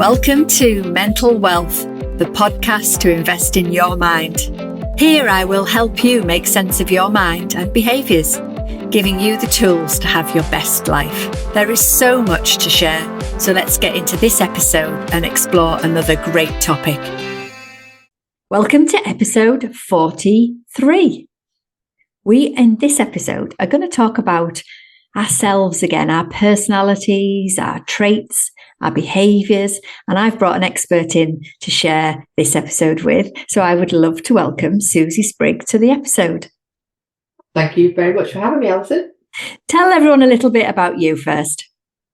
Welcome to Mental Wealth, the podcast to invest in your mind. Here I will help you make sense of your mind and behaviours, giving you the tools to have your best life. There is so much to share, so let's get into this episode and explore another great topic. Welcome to episode 43. We, in this episode, are going to talk about ourselves again, our personalities, our traits, our behaviours, and I've brought an expert in to share this episode with. So I would love to welcome Susie Sprigg to the episode. Thank you very much for having me, Alison. Tell everyone a little bit about you first.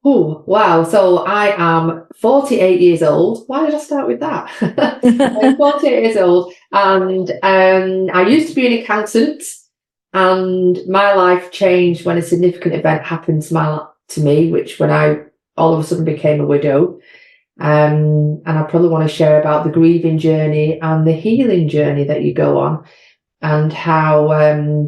Oh, wow. So I am 48 years old. Why did I start with that? I'm 48 years old, and I used to be an accountant, and my life changed when a significant event happened to me, which when I all of a sudden became a widow. And I probably want to share about the grieving journey and the healing journey that you go on, and how I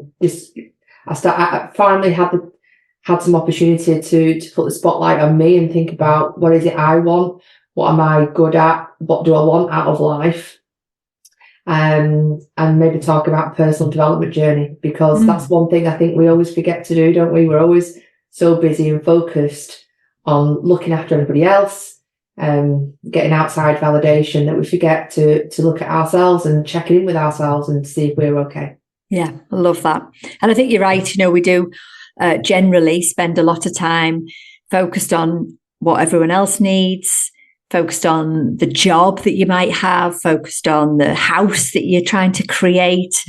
finally had some opportunity to put the spotlight on me and think about what is it I want, what am I good at, what do I want out of life, and maybe talk about personal development journey, because that's one thing I think we always forget to do, don't we? We're always so busy and focused on looking after everybody else, getting outside validation, that we forget to look at ourselves and check in with ourselves and see if we're okay. Yeah, I love that. And I think you're right. You know, we do generally spend a lot of time focused on what everyone else needs, focused on the job that you might have, focused on the house that you're trying to create,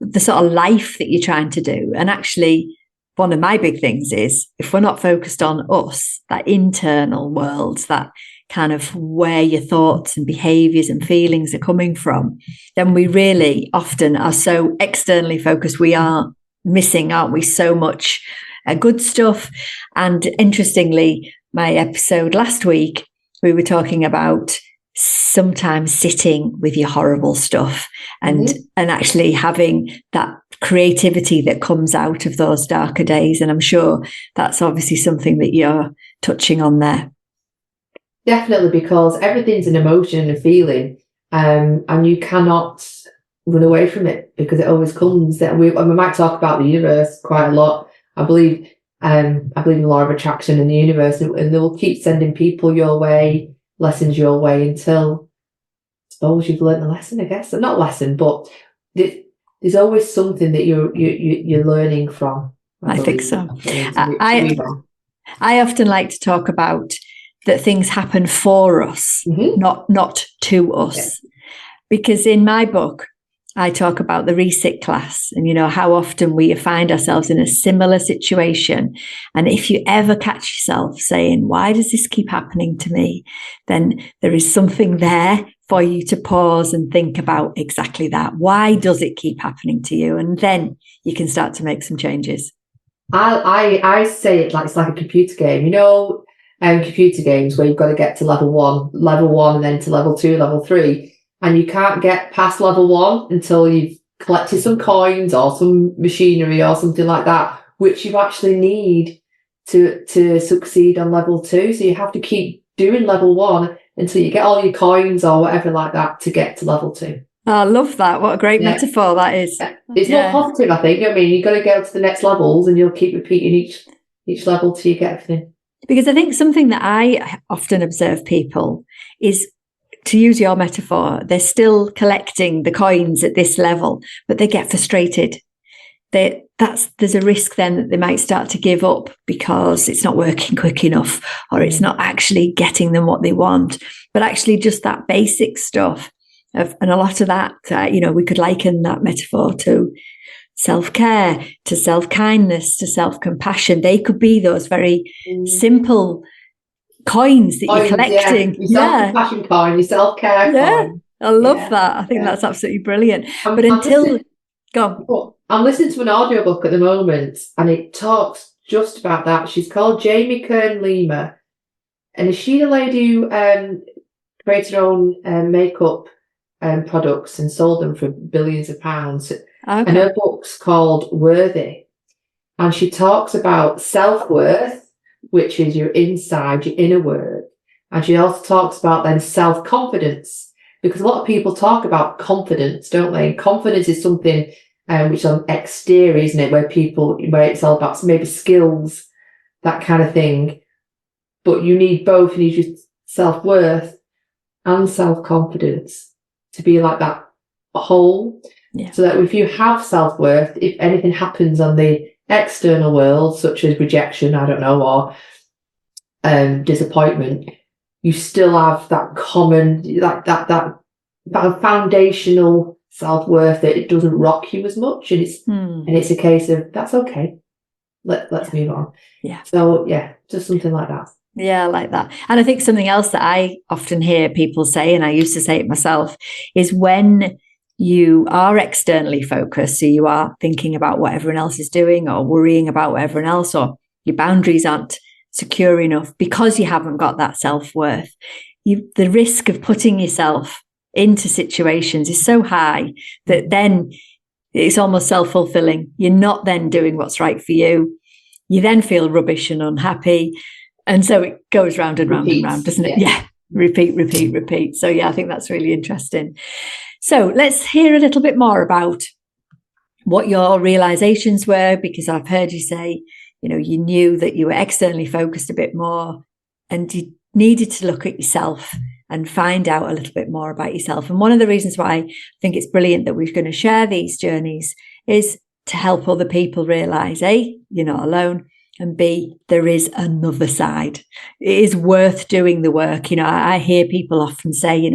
the sort of life that you're trying to do. And actually, one of my big things is if we're not focused on us, that internal world, that kind of where your thoughts and behaviours and feelings are coming from, then we really often are so externally focused. We are missing, aren't we, so much good stuff. And interestingly, my episode last week, we were talking about sometimes sitting with your horrible stuff and actually having that creativity that comes out of those darker days. And I'm sure that's obviously something that you're touching on there. Definitely, because everything's an emotion and a feeling, and you cannot run away from it because it always comes. We might talk about the universe quite a lot. I believe in the law of attraction in the universe, and they will keep sending people your way, lessons your way, until I suppose you've learned the lesson, I guess. Not lesson, but there's always something that you're learning from. I think so. I often like to talk about that things happen for us, not to us. Yeah. Because in my book, I talk about the resit class and, you know, how often we find ourselves in a similar situation. And if you ever catch yourself saying, why does this keep happening to me? Then there is something there for you to pause and think about exactly that. Why does it keep happening to you? And then you can start to make some changes. I say it like it's like a computer game, you know, computer games where you've got to get to level one and then to level 2, level 3. And you can't get past level 1 until you've collected some coins or some machinery or something like that, which you actually need to succeed on level 2. So you have to keep doing level 1 until you get all your coins or whatever like that to get to level 2. Oh, I love that. What a great metaphor that is. It's more positive, I think. I mean, you've got to go to the next levels and you'll keep repeating each level till you get everything. Because I think something that I often observe people is, to use your metaphor, they're still collecting the coins at this level, but they get frustrated. There's a risk then that they might start to give up because it's not working quick enough, or it's not actually getting them what they want. But actually just that basic stuff, and a lot of that, we could liken that metaphor to self-care, to self-kindness, to self-compassion. They could be those very simple coins that you're collecting. Your self-compassion coin, your self-care coin. I love that. I think that's absolutely brilliant. I'm listening to an audiobook at the moment, and it talks just about that. She's called Jamie Kern-Lima, and is she the lady who created her own makeup products and sold them for billions of pounds? Okay. And her book's called Worthy, and she talks about self-worth, which is your inside, your inner work, And she also talks about then self-confidence, because a lot of people talk about confidence, don't they? Confidence is something which is on exterior, isn't it? Where it's all about maybe skills, that kind of thing. But you need both. You need your self-worth and self-confidence to be like that whole. Yeah. So that if you have self-worth, if anything happens on the external world, such as rejection, I don't know, or disappointment, you still have that common, like that foundational self-worth, that it doesn't rock you as much, and it's a case of that's okay. Let's move on. Yeah. So yeah, just something like that. Yeah, I like that. And I think something else that I often hear people say, and I used to say it myself, is when you are externally focused, so you are thinking about what everyone else is doing or worrying about what everyone else, or your boundaries aren't secure enough because you haven't got that self-worth, the risk of putting yourself into situations is so high that then it's almost self-fulfilling. You're not then doing what's right for you. You then feel rubbish and unhappy. And so it goes round and round and round, doesn't it? Yeah. Repeat. So yeah, I think that's really interesting. So let's hear a little bit more about what your realizations were, because I've heard you say, you knew that you were externally focused a bit more and you needed to look at yourself and find out a little bit more about yourself. And one of the reasons why I think it's brilliant that we're going to share these journeys is to help other people realize, A, you're not alone, and B, there is another side. It is worth doing the work. I hear people often say,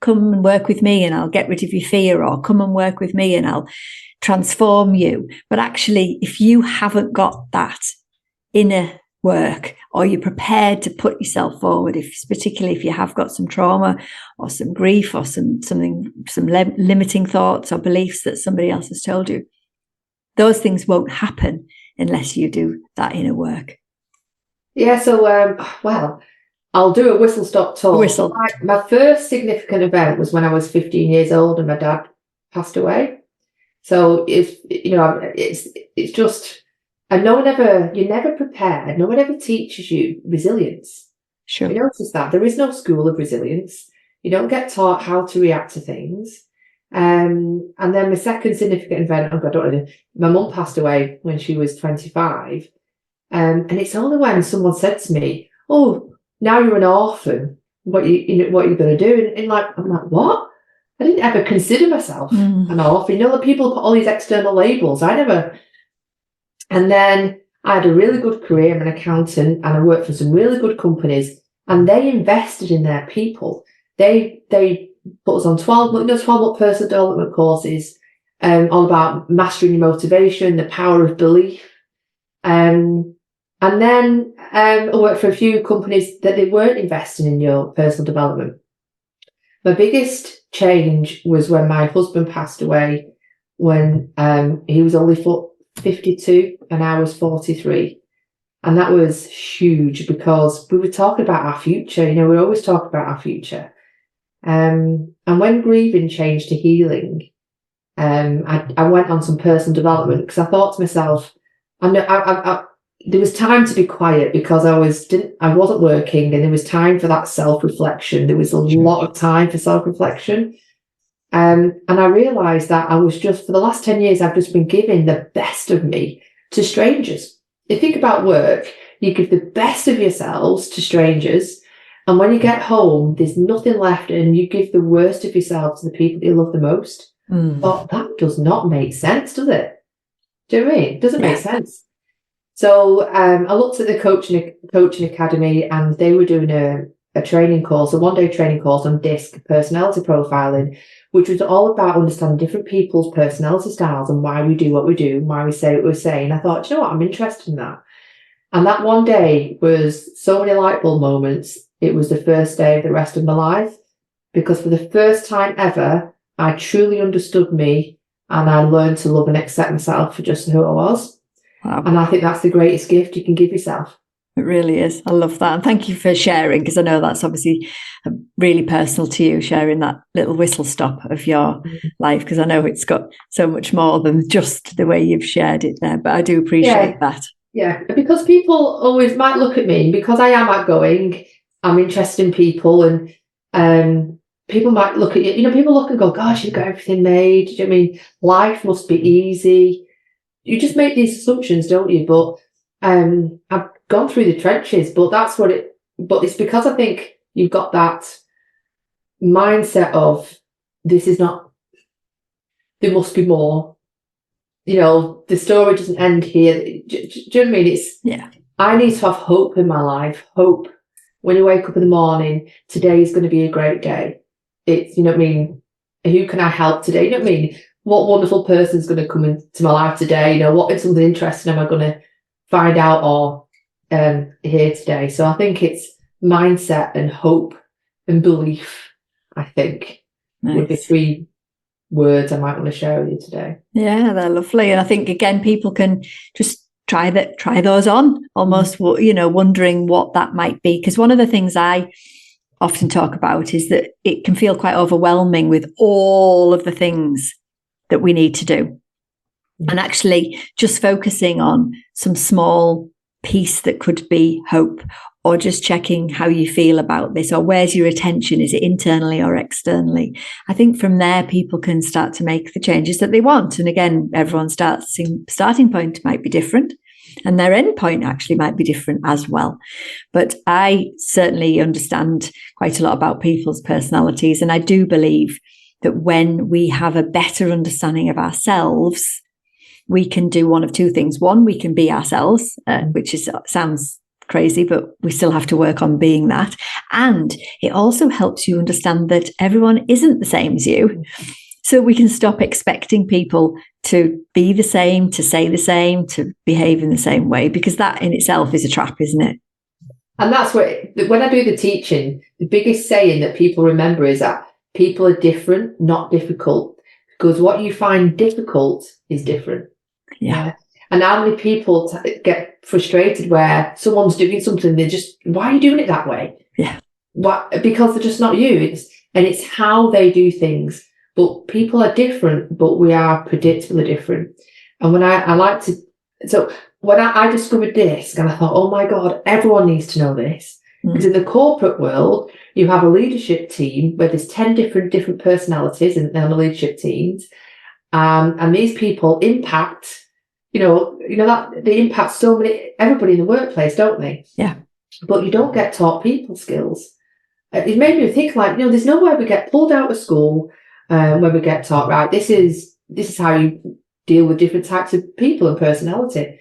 come and work with me and I'll get rid of your fear, or come and work with me and I'll transform you. But actually, if you haven't got that inner work, or you're prepared to put yourself forward, particularly if you have got some trauma or some grief or some limiting thoughts or beliefs that somebody else has told you, those things won't happen unless you do that inner work. Yeah, so, well, I'll do a whistle-stop tour. Whistle. My first significant event was when I was 15 years old and my dad passed away. So it's just, and you're never prepared. No one ever teaches you resilience. Sure. You notice that there is no school of resilience. You don't get taught how to react to things. And then my second significant event, my mum passed away when she was 25. And it's only when someone said to me, "Oh, now you're an orphan. What are you going to do?" And I'm like, what? I didn't ever consider myself an orphan. That people put all these external labels. I never. And then I had a really good career. I'm an accountant, and I worked for some really good companies, and they invested in their people. They put us on 12-month personal development courses, all about mastering your motivation, the power of belief. And then I worked for a few companies that they weren't investing in your personal development. My biggest change was when my husband passed away, when he was only 52 and I was 43. And that was huge because we were talking about our future. We always talk about our future. And when grieving changed to healing, I went on some personal development because I thought to myself, there was time to be quiet because I wasn't working, and there was time for that self-reflection. There was a lot of time for self-reflection. And I realised that I was for the last 10 years, I've just been giving the best of me to strangers. If you think about work, you give the best of yourselves to strangers. And when you get home, there's nothing left, and you give the worst of yourself to the people you love the most. But that does not make sense, does it? Do you know what I mean? It doesn't make sense. So I looked at the coaching academy, and they were doing a training course, a one-day training course on DISC, personality profiling, which was all about understanding different people's personality styles and why we do what we do and why we say what we say. And I thought, you know what, I'm interested in that. And that one day was so many light bulb moments. It was the first day of the rest of my life, because for the first time ever, I truly understood me, and I learned to love and accept myself for just who I was. Wow. And I think that's the greatest gift you can give yourself. It really is. I love that. And thank you for sharing, because I know that's obviously really personal to you, sharing that little whistle stop of your life, because I know it's got so much more than just the way you've shared it there. But I do appreciate that. Yeah, because people always might look at me, because I am outgoing, I'm interested in people, and people might look at you, people look and go, gosh, you've got everything made. Do you know what I mean? Life must be easy. You just make these assumptions, don't you? But I've gone through the trenches, but but it's because I think you've got that mindset of this is not, there must be more. The story doesn't end here. Do you know what I mean? I need to have hope in my life. Hope. When you wake up in the morning, today is going to be a great day. It's, you know what I mean? Who can I help today? You know what I mean? What wonderful person's going to come into my life today? What is something interesting am I going to find out or hear today? So I think it's mindset and hope and belief, I think, would be 3 words I might want to share with you today. Yeah, they're lovely. And I think, again, people can just try those on, almost, wondering what that might be. Because one of the things I often talk about is that it can feel quite overwhelming with all of the things that we need to do. And actually just focusing on some small piece that could be hope, or just checking how you feel about this, or where's your attention? Is it internally or externally? I think from there, people can start to make the changes that they want. And again, everyone's starting point might be different, and their end point actually might be different as well. But I certainly understand quite a lot about people's personalities. And I do believe that when we have a better understanding of ourselves, we can do one of 2 things. One, we can be ourselves, which sounds crazy, but we still have to work on being that. And it also helps you understand that everyone isn't the same as you. So we can stop expecting people to be the same, to say the same, to behave in the same way, because that in itself is a trap, isn't it? And that's when I do the teaching, the biggest saying that people remember is that people are different, not difficult, because what you find difficult is different. Yeah. And how many people get frustrated where someone's doing something, why are you doing it that way? Yeah. Because they're just not you. It's how they do things. But people are different, but we are predictably different. And when when I discovered DISC, and I thought, oh my God, everyone needs to know this. Because in the corporate world, you have a leadership team where there's 10 different personalities on the leadership teams. And these people impact, that they impact everybody in the workplace, don't they? Yeah. But you don't get taught people skills. It made me think there's no way we get pulled out of school when we get taught, right, this is how you deal with different types of people and personality.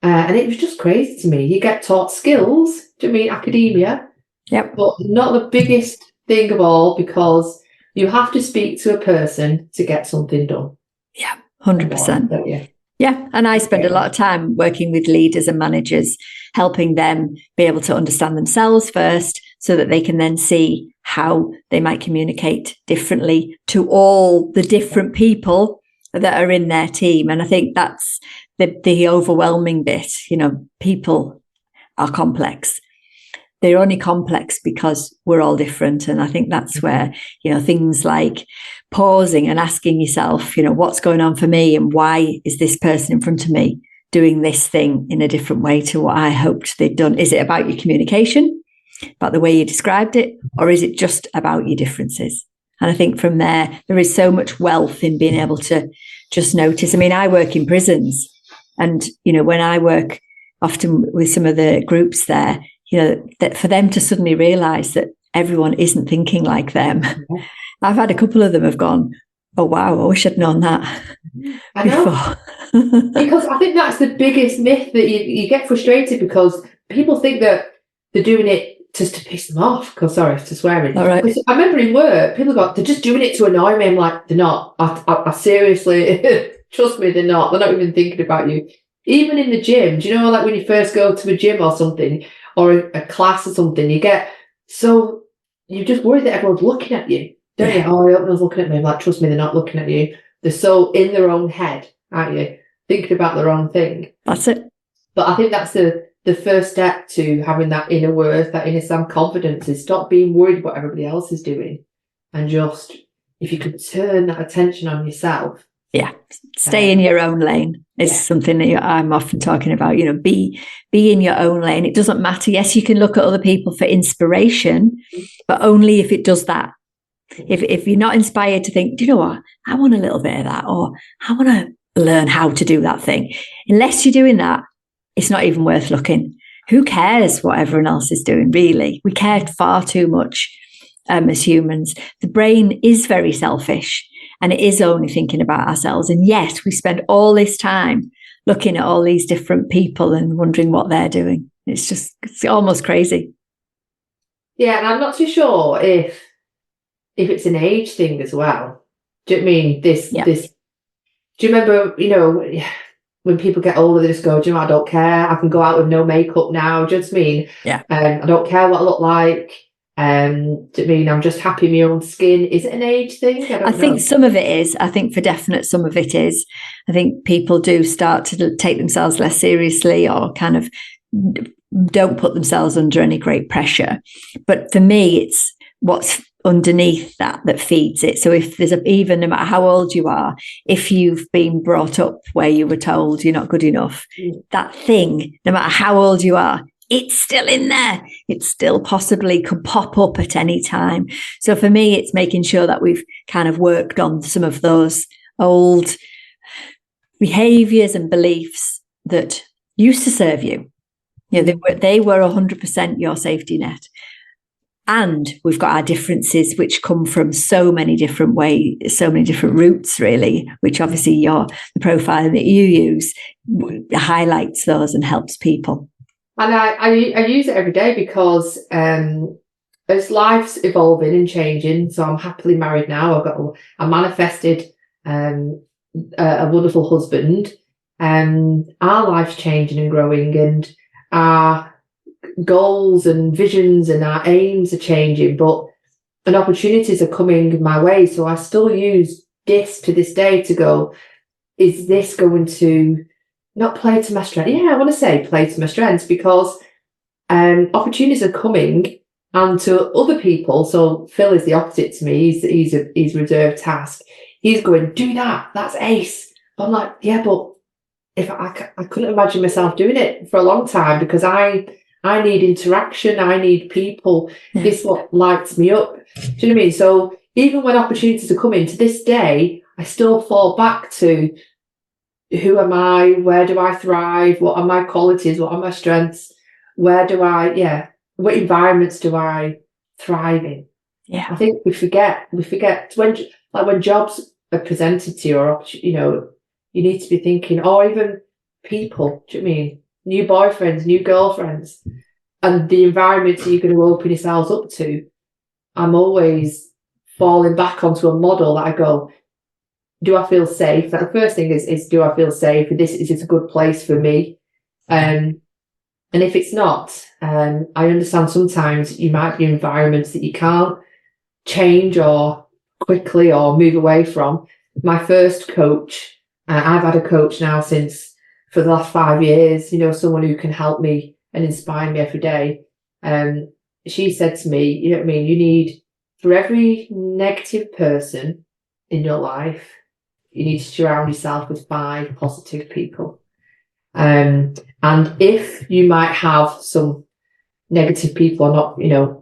And it was just crazy to me. You get taught skills, do you mean academia? Yep. But not the biggest thing of all, because you have to speak to a person to get something done. Yeah, 100%. Don't you? Yeah, and I spend a lot of time working with leaders and managers, helping them be able to understand themselves first, so that they can then see how they might communicate differently to all the different people that are in their team. And I think that's the overwhelming bit. People are complex. They're only complex because we're all different. And I think that's where, things like pausing and asking yourself, what's going on for me, and why is this person in front of me doing this thing in a different way to what I hoped they'd done? Is it about your communication, about the way you described it, or is it just about your differences? And I think from there is so much wealth in being able to just notice. I mean, I work in prisons, and, when I work often with some of the groups there, that for them to suddenly realize that everyone isn't thinking like them. I've had a couple of them have gone, oh, wow, I wish I'd known that before. Because I think that's the biggest myth, that you get frustrated because people think that they're doing it just to piss them off. Sorry for swearing. All right. I remember in work, people go, they're just doing it to annoy me. I'm like, they're not. I seriously, trust me, they're not. They're not even thinking about you. Even in the gym, do you know, like when you first go to a gym or something, or a class or something, you just worry that everyone's looking at you, don't you? Oh, I hope no one's looking at me. I'm like, trust me, they're not looking at you. They're so in their own head, aren't you? Thinking about their own thing. That's it. But I think that's the first step to having that inner worth, that inner self-confidence, is stop being worried what everybody else is doing. And just, if you could turn that attention on yourself, Yeah. Stay in your own lane is something that I'm often talking about. Be in your own lane. It doesn't matter. Yes, you can look at other people for inspiration, but only if it does that. If you're not inspired to think, do you know what? I want a little bit of that, or I want to learn how to do that thing. Unless you're doing that, it's not even worth looking. Who cares what everyone else is doing, really? We care far too much as humans. The brain is very selfish, and it is only thinking about ourselves. And yet we spend all this time looking at all these different people and wondering what they're doing. It's almost crazy. Yeah, and I'm not too sure if it's an age thing as well. Do you know what I mean? This. Do you remember, when people get older, they just go, do you know what, I don't care. I can go out with no makeup now. Do you know what I mean? Yeah. I don't care what I look like. Do you know what I mean? I'm just happy in my own skin. Is it an age thing? I think some of it is. I think for definite, some of it is. I think people do start to take themselves less seriously, or kind of don't put themselves under any great pressure. But for me, it's what's underneath that feeds it. So if there's even, no matter how old you are, if you've been brought up where you were told you're not good enough, that thing, no matter how old you are, it's still in there. It still possibly could pop up at any time. So for me, it's making sure that we've kind of worked on some of those old behaviours and beliefs that used to serve you. They were 100% your safety net. And we've got our differences, which come from so many different ways, so many different routes, really, which obviously the profile that you use highlights those and helps people. And I use it every day because as life's evolving and changing, so I'm happily married now. I manifested a wonderful husband, and our life's changing and growing, and our goals and visions and our aims are changing, and opportunities are coming my way. So I still use this to this day to go, is this going to not play to my strengths? Yeah, I want to say play to my strengths, because opportunities are coming, and to other people. So Phil is the opposite to me. He's reserved task. He's going, do that. That's ace. I'm like, yeah, but if I couldn't imagine myself doing it for a long time, because I need interaction. I need people. Yeah. This is what lights me up. Do you know what I mean? So even when opportunities are coming, to this day, I still fall back to, who am I? Where do I thrive? What are my qualities? What are my strengths? What environments do I thrive in? Yeah. I think we forget when jobs are presented to you, or, you need to be thinking, or even people, do you know what I mean? New boyfriends, new girlfriends, and the environments that you're going to open yourselves up to. I'm always falling back onto a model that I go, do I feel safe? Like, the first thing is do I feel safe? Is this a good place for me? And if it's not, I understand sometimes you might be in environments that you can't change or quickly or move away from. My first coach, I've had a coach now for the last 5 years, someone who can help me and inspire me every day. She said to me, you know what I mean? You need, for every negative person in your life, you need to surround yourself with 5 positive people. And if you might have some negative people, or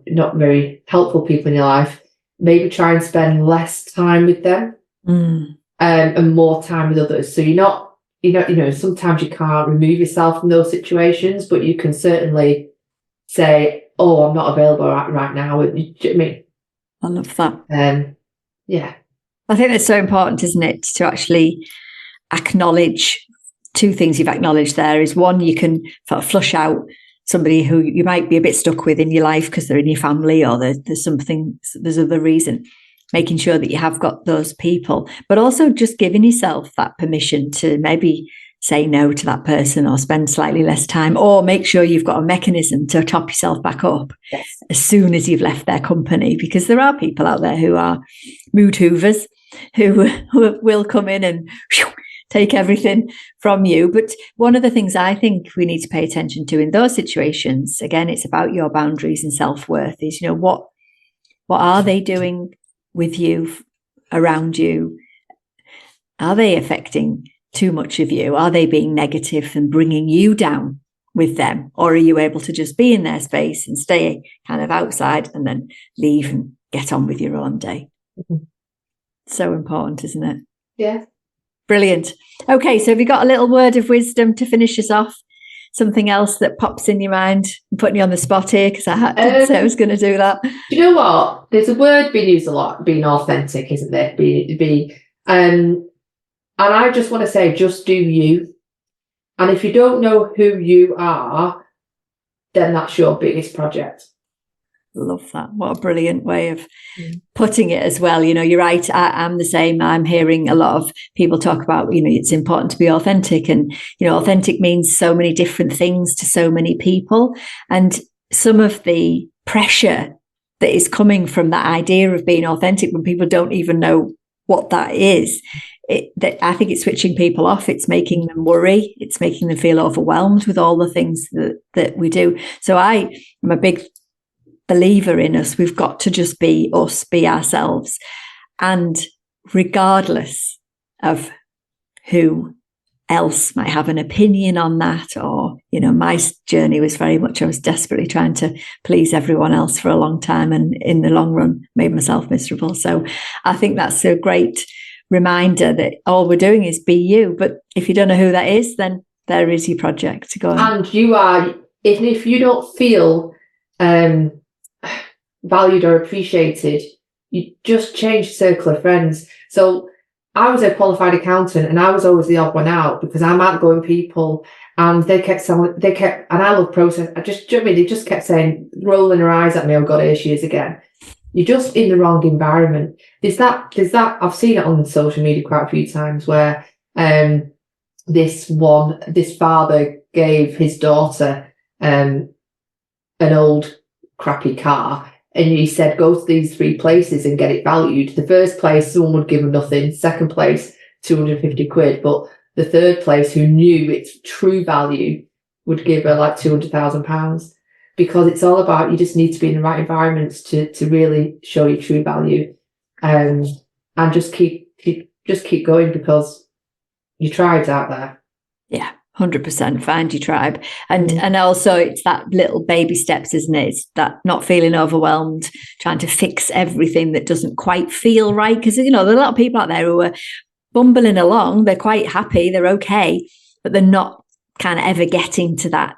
not very helpful people in your life, maybe try and spend less time with them, and more time with others. So you're not, sometimes you can't remove yourself from those situations, but you can certainly say, oh, I'm not available right now. Do you know what I mean? I love that. Yeah. I think it's so important, isn't it, to actually acknowledge 2 things you've acknowledged there. Is one, you can flush out somebody who you might be a bit stuck with in your life because they're in your family, or there's other reason. Making sure that you have got those people, but also just giving yourself that permission to maybe say no to that person, or spend slightly less time, or make sure you've got a mechanism to top yourself back up as soon as you've left their company, because there are people out there who are mood hoovers, who will come in and take everything from you. But one of the things I think we need to pay attention to in those situations, again, it's about your boundaries and self-worth, is, what are they doing with you, around you? Are they affecting too much of you? Are they being negative and bringing you down with them? Or are you able to just be in their space and stay kind of outside and then leave and get on with your own day? Mm-hmm. So important, isn't it? Yeah. Brilliant. Okay, so have you got a little word of wisdom to finish us off? Something else that pops in your mind? I'm putting you on the spot here because I didn't say I was going to do that. You know what? There's a word being used a lot, being authentic, isn't there? And I just want to say, just do you. And if you don't know who you are, then that's your biggest project. Love that. What a brilliant way of putting it as well. You know, you're right. I'm the same. I'm hearing a lot of people talk about, you know, it's important to be authentic. And, you know, authentic means so many different things to so many people. And some of the pressure that is coming from that idea of being authentic when people don't even know what that is, I think it's switching people off. It's making them worry. It's making them feel overwhelmed with all the things that we do. So I am a big believer in us. We've got to just be us, be ourselves. And regardless of who else might have an opinion on that, or, you know, my journey was very much, I was desperately trying to please everyone else for a long time, and in the long run made myself miserable. So I think that's a great reminder that all we're doing is be you. But if you don't know who that is, then there is your project to go on. And you are, even if you don't feel valued or appreciated, you just change the circle of friends. So I was a qualified accountant, and I was always the odd one out because I'm outgoing people, and they kept, and I love process. They just kept saying, rolling their eyes at me, oh God, here she is again. You're just in the wrong environment. There's that, I've seen it on social media quite a few times where, this father gave his daughter, an old crappy car, and he said, go to these 3 places and get it valued. The first place, someone would give him nothing. Second place, 250 quid. But the third place, who knew its true value, would give her like £200,000. Because it's all about, you just need to be in the right environments to really show your true value. And just keep going, because your tribe's out there. Yeah. 100%. Find your tribe. And also it's that little baby steps, isn't it? It's that not feeling overwhelmed, trying to fix everything that doesn't quite feel right. Because, you know, there are a lot of people out there who are bumbling along. They're quite happy. They're okay, but they're not kind of ever getting to that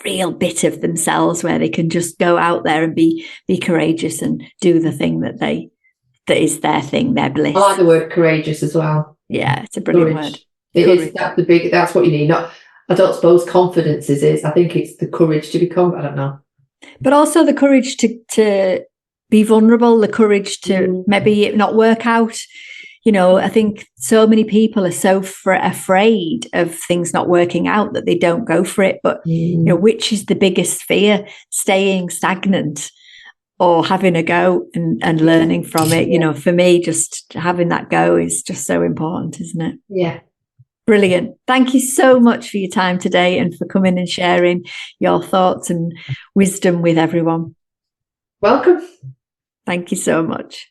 real bit of themselves where they can just go out there and be courageous and do the thing that is their thing, their bliss. I like the word courageous as well. Yeah, it's a brilliant word. It is that's what you need. I don't suppose confidence is. I think it's the courage to become, I don't know. But also the courage to be vulnerable, the courage to maybe it not work out. You know, I think so many people are so afraid of things not working out that they don't go for it. But, you know, which is the biggest fear? Staying stagnant or having a go and learning from it? You know, for me, just having that go is just so important, isn't it? Yeah. Brilliant. Thank you so much for your time today and for coming and sharing your thoughts and wisdom with everyone. Welcome. Thank you so much.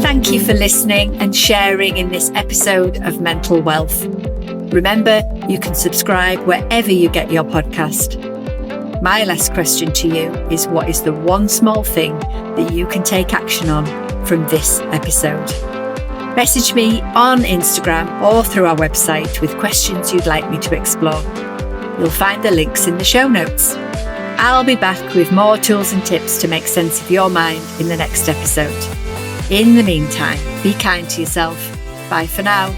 Thank you for listening and sharing in this episode of Mental Wealth. Remember, you can subscribe wherever you get your podcast. My last question to you is, what is the one small thing that you can take action on from this episode? Message me on Instagram or through our website with questions you'd like me to explore. You'll find the links in the show notes. I'll be back with more tools and tips to make sense of your mind in the next episode. In the meantime, be kind to yourself. Bye for now.